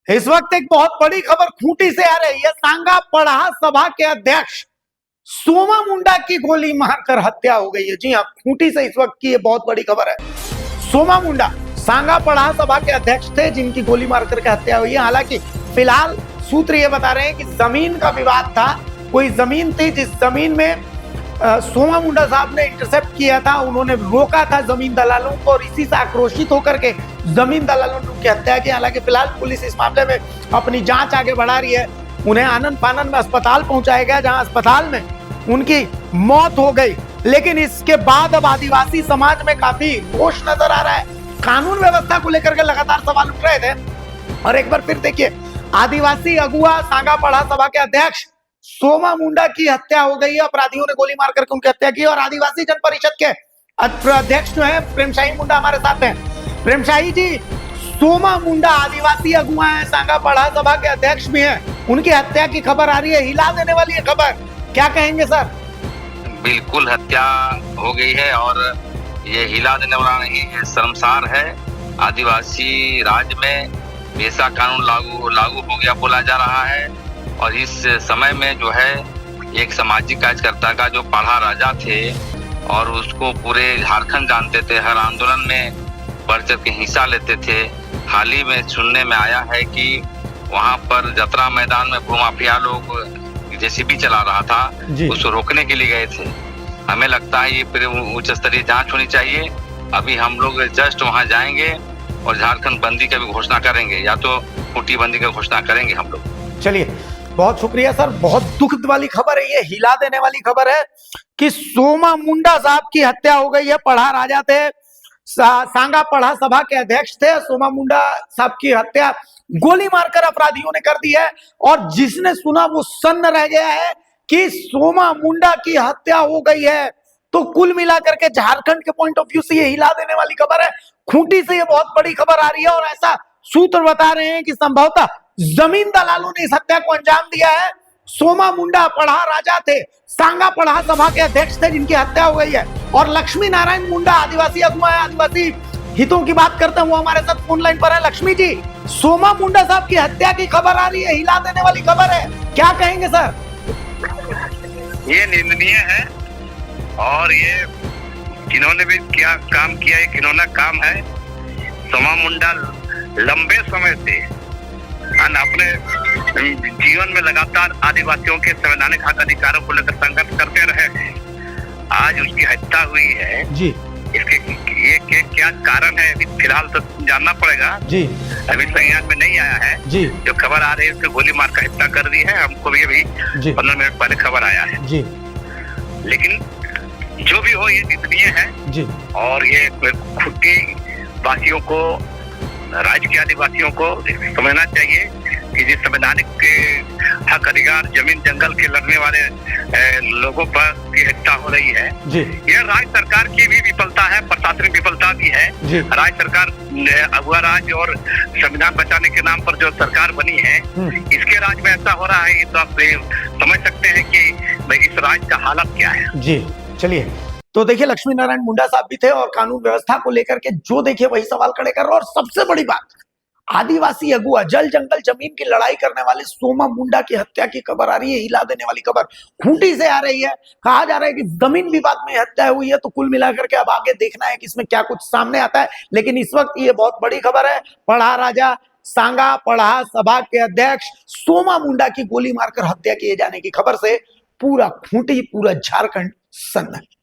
इस वक्त एक बहुत बड़ी खबर खूंटी से आ रही है। सांगा पढ़ा सभा के अध्यक्ष सोमा मुंडा की गोली मारकर हत्या हो गई है। जी हाँ, खूंटी से इस वक्त की ये बहुत बड़ी खबर है। सोमा मुंडा सांगा पढ़ा सभा के अध्यक्ष थे, जिनकी गोली मारकर के हत्या हुई है। हालांकि फिलहाल सूत्र ये बता रहे हैं कि जमीन का विवाद था। कोई जमीन थी जिस जमीन में सोमा मुंडा साहब ने इंटरसेप्ट किया था, उन्होंने रोका था जमीन दलालों को और इसी से आक्रोशित होकर के जमीन दलालों ने उनकी हत्या की। हालांकि फिलहाल पुलिस इस मामले में अपनी जांच आगे बढ़ा रही है। उन्हें आनंद फानंद में अस्पताल पहुंचाया गया, जहां अस्पताल में उनकी मौत हो गई। लेकिन इसके बाद अब आदिवासी समाज में काफी रोष नजर आ रहा है। कानून व्यवस्था को लेकर के लगातार सवाल उठ रहे थे और एक बार फिर देखिए, आदिवासी अगुआ सांगा पढ़ा सभा के अध्यक्ष सोमा मुंडा की हत्या हो गई है। अपराधियों ने गोली मार करके उनकी हत्या की और आदिवासी जन परिषद के अध्यक्ष जो है प्रेमशाही मुंडा हमारे साथ हैं। प्रेमशाही जी, सोमा मुंडा आदिवासी अगुआ है, सांगा पढ़ा सभा के अध्यक्ष भी हैं, उनकी हत्या की खबर आ रही है, हिला देने वाली है खबर, क्या कहेंगे सर? बिल्कुल हत्या हो गई है और ये हिला देने वाला नहीं है, शर्मसार है। आदिवासी राज्य में ऐसा कानून लागू हो गया बोला जा रहा है और इस समय में जो है एक सामाजिक कार्यकर्ता का जो पढ़ा राजा थे और उसको पूरे झारखंड जानते थे, हर आंदोलन में बढ़ चढ़ के हिस्सा लेते थे। हाल ही में सुनने में आया है कि वहां पर जतरा मैदान में भूमाफिया लोग जेसीबी चला रहा था, उसको रोकने के लिए गए थे। हमें लगता है ये उच्च स्तरीय जांच होनी चाहिए। अभी हम लोग जस्ट वहां जाएंगे और झारखंड बंदी का भी घोषणा करेंगे, या तो खूंटी बंदी का घोषणा करेंगे हम लोग। चलिए, बहुत शुक्रिया सर। बहुत दुखद वाली खबर है, ये हिला देने वाली खबर है कि सोमा मुंडा साहब की हत्या हो गई है। पढ़ा राजा थे, सांगा पढ़ा सभा के अध्यक्ष थे। सोमा मुंडा साहब की हत्या गोली मारकर अपराधियों ने कर दी है और जिसने सुना वो सन्न रह गया है कि सोमा मुंडा की हत्या हो गई है। तो कुल मिलाकर के झारखंड के पॉइंट ऑफ व्यू से ये हिला देने वाली खबर है। खूंटी से ये बहुत बड़ी खबर आ रही है और ऐसा सूत्र बता रहे हैं कि संभवतः जमीन दलालों ने इस हत्या को अंजाम दिया है। सोमा मुंडा पढ़ा राजा थे, सांगा पढ़ा सभा के अध्यक्ष थे, जिनकी हत्या हो गई है। और लक्ष्मी नारायण मुंडा आदिवासी अगुआ है, आदिवासी हितों की बात करते हैं, वो हमारे साथ फोन लाइन पर है। लक्ष्मी जी, सोमा मुंडा साहब की हत्या की खबर आ रही है, हिला देने वाली खबर है, क्या कहेंगे सर? ये निंदनीय है और ये जिन्होंने भी क्या काम किया, ये किन्होंने काम है। सोमा मुंडा लंबे समय से अपने जीवन में लगातार आदिवासियों के संवैधानिक हक अधिकारों को लेकर संघर्ष करते रहे हैं। आज उसकी हत्या हुई है जी। इसके ये क्या कारण है अभी फिलहाल तो जानना पड़ेगा जी। अभी संज्ञान में नहीं आया है जी। जो खबर आ रही है उसको गोली मार कर हत्या कर दी है, हमको भी अभी 15 मिनट पहले खबर आया है जी। लेकिन जो भी हो, ये निंदनीय है जी। और ये खूंटी वासियों को, राज्य के आदिवासियों को समझना चाहिए कि जिस संवैधानिक के हक अधिकार जमीन जंगल के लड़ने वाले लोगों पर की हत्या हो रही है जी। यह राज्य सरकार की भी विफलता है, प्रशासनिक विफलता भी है जी। राज्य सरकार अगुआ राज्य और संविधान बचाने के नाम पर जो सरकार बनी है, इसके राज्य में ऐसा हो रहा है तो आप समझ सकते हैं कि इस राज्य का हालत क्या है जी। चलिए, तो देखिए, लक्ष्मी नारायण मुंडा साहब भी थे और कानून व्यवस्था को लेकर के जो देखिए वही सवाल खड़े कर रहे। और सबसे बड़ी बात, आदिवासी अगुआ, जल जंगल जमीन की लड़ाई करने वाले सोमा मुंडा की हत्या की खबर आ रही है, हिला देने वाली खबर खूंटी से आ रही है। कहा जा रहा है कि जमीन विवाद में हत्या हुई है। तो कुल मिलाकर के अब आगे देखना है कि इसमें क्या कुछ सामने आता है। लेकिन इस वक्त ये बहुत बड़ी खबर है, पढ़ा राजा सांगा पढ़ा सभा के अध्यक्ष सोमा मुंडा की गोली मारकर हत्या किए जाने की खबर से पूरा खूंटी, पूरा झारखंड सन्न है।